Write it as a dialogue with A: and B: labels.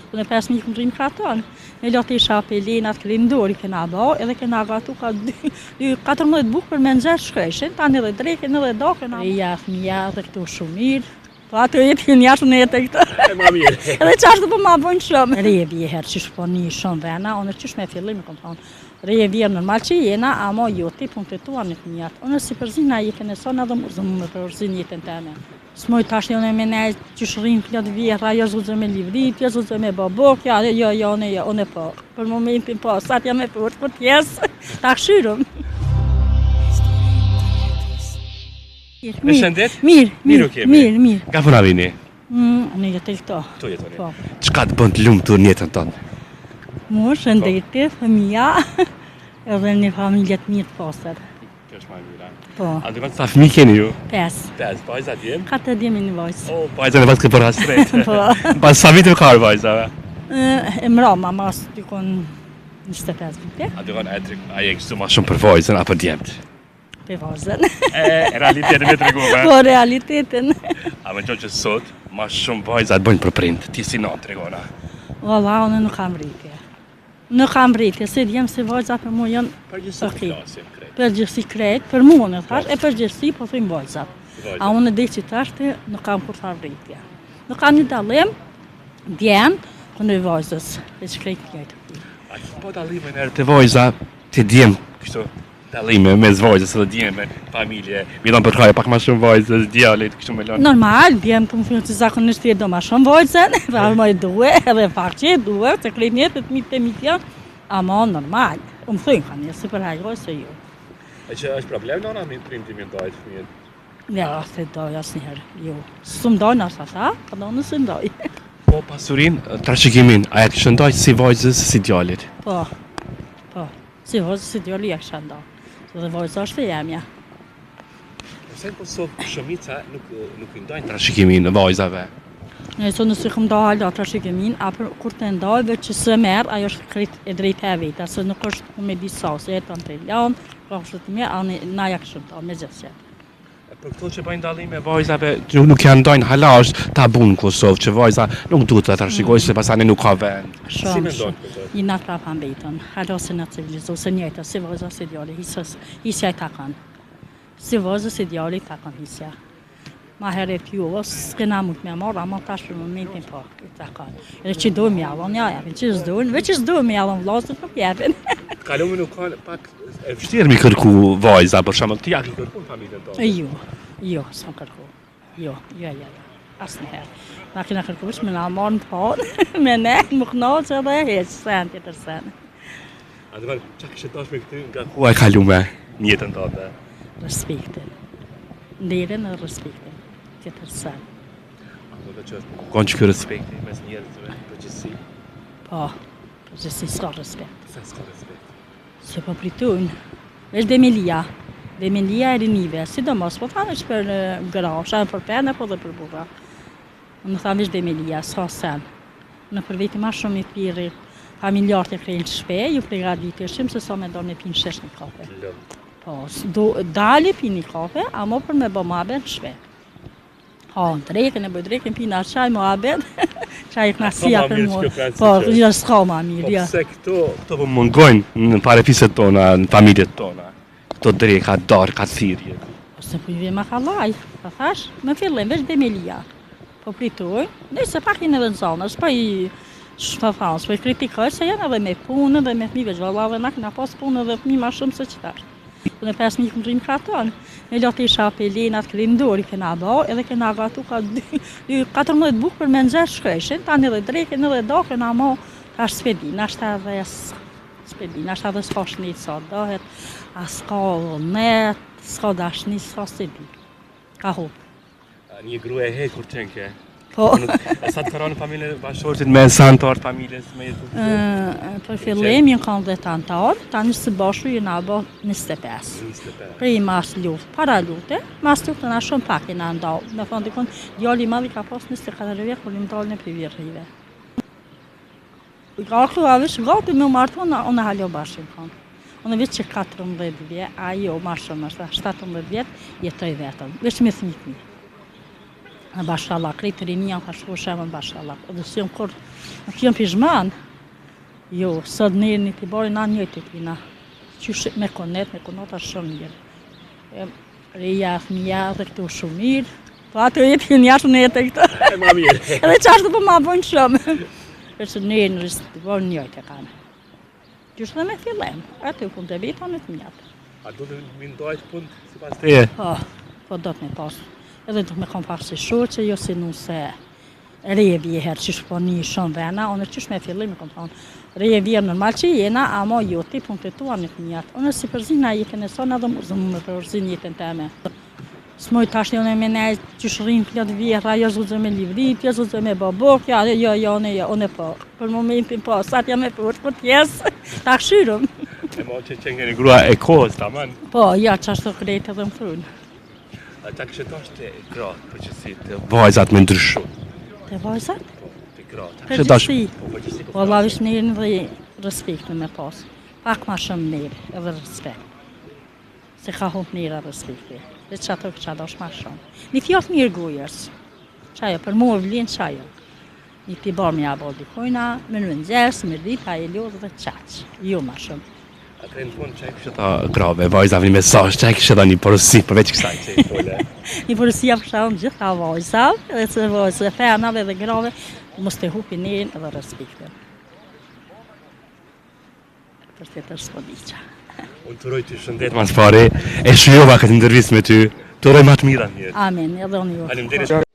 A: Unë 5 mijë këmë rrimë kraton. Në lotë i shapelinat, klindori kena bo, edhe kena gatu ka 14 bukë për me nëzërë shkreshin, tani edhe dreken edhe do kena. E jafë mija dhe këtu shumë mirë. Po atë jetë kënë jashtë në jetë e këto.
B: Ma mirë.
A: Edhe qashtë po ma bojnë shumë. Reje vjeherë që shpo një shumë vena, unë qysh me fillim, kom thonë. Reje vjerë normal që jena, amo jo ti punë të tua në kënë jatë. Unë si përzina jetën e sonë edhe më zëmë me përzin jetën të eme. Smoj tash jone me ne që shrinë këtë vjerë, ajo zuzë me livrit, jo zuzë me babok, jo, une po. Për momentin po, sa t'ja me për tjesë, ta këshyrëm. Mirë.
B: Ka puna vini?
A: Në jetë e këto.
B: Tu jetoni. Çka të bën të lumtur në jetën tonë?
A: Mu, shëndeti, fëmija, edhe një familje të mirë të posër.
B: Kjo është më mirë.
A: Po.
B: A do të sa fëmijë keni ju?
A: 5.
B: 5, vajza djem?
A: 4 djemi një vajzë.
B: Oh, vajza në vasë për hasret.
A: Po.
B: Pas sa vite ka vajza?
A: E mrama, mas dykon 25 vite.
B: A do a je kështu më shumë për vajzën apo djemt?
A: Për vajzën.
B: Realitetin e tregove.
A: Po, realitetin.
B: A më që sot, më shumë vajza të bëjnë për prind, ti si non tregona?
A: Valla, unë nuk kam rritje. Nuk kam rritje, se djem se vajza për mu janë përgjithsi krejt, për mu në thash, e përgjithsi po thujmë vajzat. A unë dhe që tashte, nuk kam kur fa rritje. Nuk kam një dalim, djem, për në vajzës, e që krejt njëjtë.
B: A po dalime nërë të vajza, të djem, kështu, dalime mes vajzës edhe djem me familje, mi donë për kaj pak ma shumë vajzës, djallit, kështu me lonë.
A: Normal, djem të më finë që zakonisht do ma shumë vajzën, dhe më e duhe, edhe fakt që e duhe, se krejt njëtë të mitë janë, ama normal, më thujnë ka një, si për hajroj se ju.
B: E që është problem në me primti mi ndojt fëmijën?
A: Ja, se doj asë njëherë, jo. Së më dojnë asë ata, ka do në së ndoj.
B: Po, pasurin, trashikimin, a e kështë ndojt si vajzës, si djallit?
A: Po, si vajzës, si djallit e kështë ndoj. Dhe vajzë është e jemja.
B: Nëse në Kosovë, shumica nuk i ndojnë trashikimin në vajzave.
A: Nëse nësë këmë do halda trashikimin, apër kur të ndojve që së merë, ajo është krit e drejt e veta, se nuk është me disa, se e të në të lanë, pra është të me, a na ja kështë të, me gjithë.
B: Për këto që bëjnë dalime vajzave, nuk janë ndojnë hala është tabu në Kosovë, që vajza nuk duhet të trashikojnë, se pasane nuk ka vend. Si me ndojnë këto?
A: I nga pra pa mbejton, hala se në civilizu, se njëjtë, si vajza, si djali, hisja i takan. Si vajza, si djali, takan hisja. Ma heret ju, s'kena mund me marrë, ama tash për momentin po, i takan. Edhe që dojmë jallon, ja jepin, që s'dojnë, veç që s'dojmë jallon vlasët, nuk jepin.
B: Kalume nuk ka pak e vështirë mi kërku vajza, për shumë, ti ja ki kërku në familjen tonë?
A: Jo, s'm kërku. Jo, asë njëherë. Na kena kërku me na marrë në tonë, me ne, më knoqë edhe heqë, sen, tjetër sen.
B: A të valë, qa kështë tash me këty nga ku e kalume njëtën tonë?
A: Respektin. Ndirin edhe respektin. Tjetër sen.
B: A do të që konë që kjo respekti mes njerëzve, përgjithsi?
A: Po, përgjithsi s'ka respekt.
B: Se s'ka respekt?
A: Se po pritujnë. Vesh Demelia. Demelia e rinive, sidomos, po thanë është për gra, shanë për pene, po dhe për burra. Në thanë vesh Demelia, s'ka sen. Në për veti ma shumë i thiri familjarët e krejnë shpe, ju pregaditëshim se sa me do në pinë shesh një kafe. Po, dali pinë një kafe, amo për me bo mabe në shpe. Ha, në dreken e bëj dreken, pina qaj më abed, qaj e knasia për mu. Po, një s'ka ma mirë, ja.
B: Po, se këto për mungojnë në parefiset tona, në familjet tona. Këto dreka, darka, thirje.
A: Po, se për juve ma kalaj, pa thash, me fillim, veç Demelia. Po pritoj, nëse pak jenë edhe në zonë, s'pa i shfafan, s'pa i kritikoj, se janë edhe me punë dhe me fmi, veç vallave na këna pas punë dhe fmi ma shumë se qëtar. Në 5 mijë këmë rrimë kraton. Në lotë i shapelinat, klindori kena bo, edhe kena gatu ka 14 bukë për me nëzërë shkreshin, tani edhe dreken edhe do kena mo, tash s'pedi, nashta edhe s'pedi, nashta edhe s'ka shnit sa dohet, a s'ka net, s'ka dashnit, s'ka s'pedi. Ka hup.
B: Një grue e hekur qenke.
A: Po.
B: Sa të karonë familje bashkëshortit me santarë familjes me jetu?
A: Për fillim jënë kanë 10 antarë, tani së bashku jënë abo 25. Për i mas luft, para lufte, mas lufte na shumë pak jënë ndalë. Me thonë dikon, djalli madhi ka pas 24 vjetë, kur i ndalë në privirrive. Ka këtu avish, gati me martu, unë haljo bashkë kanë. Unë veç që 14 vjetë, ajo ma shumë është, 17 vjetë, jetoj vetëm, veç me thmit një. Bashallah, krejtë rinia ka shku shemën bashallah. Edhe si jam kur nuk jam pizhman. Jo, sot nërë një t'i bari na njëjtë t'ina. Qysh me koneta shumë mirë. Reja, fëmija dhe këtu shumë mirë. Po ato jetë kënë jashtë në jetë e këto.
B: Ma mirë.
A: Edhe qashtë po ma bëjnë shumë. Përse nërë në rrisë t'i bari njëjtë e kanë. Qysh dhe me fillem, aty punë të vita me të mjatë.
B: A do të mindojt punë si pas teje?
A: Po do të me pasë. Edhe do të me kom pasë si shoqe, jo si nuse reje vjeherë që shpo një shumë vena, onë qysh me fillim, kom thonë, reje vjeherë normal që jena, ama jo ti punë të tua një të mjatë. Onë si përzina jetën e sonë, edhe më me përzin jetën teme. Smoj tash një me nejtë që shrinë fletë vjera, jo zuzë me livrit, jo zuzë me babok, one po. Për momentin po, sa t'ja me për tjesë, ta këshyrëm.
B: E mo që qenë një grua e kohës, ta man?
A: Po, ja, që ashtë të krejtë edhe më thrunë.
B: A ta kështë tash të gratë, për që si të vajzat me ndryshu?
A: Të vajzat?
B: Të gratë.
A: Përgjithsi. Po, lavish nërën dhe respektin me pasë. Pak ma shumë nërë edhe respekt. Se ka hup nërë e respekti. Dhe që ato kësha dosh ma shumë. Një fjallë mirë gujës. Qajo, për mu e vlinë qajo. Një t'i barë me jabë dikojna, me në nëzërës, me rrita e lodhë dhe qaqë. Jo ma shumë.
B: A krenë punë që e kështë ta grave, vajzave një mesazh, që e kështë ta një porosi, përveç kësaj që e pole?
A: Një porosi jam kështë në gjitha vajzave, dhe se vajzave, fenave dhe grave, mos të hupi nërën edhe respektin. Për të të shpodiqa.
B: Unë të roj të shëndet mas pare, e shujova këtë ndërvis me ty, të roj ma të mira njërë.
A: Amen, edhe unë ju.
B: Faleminderit.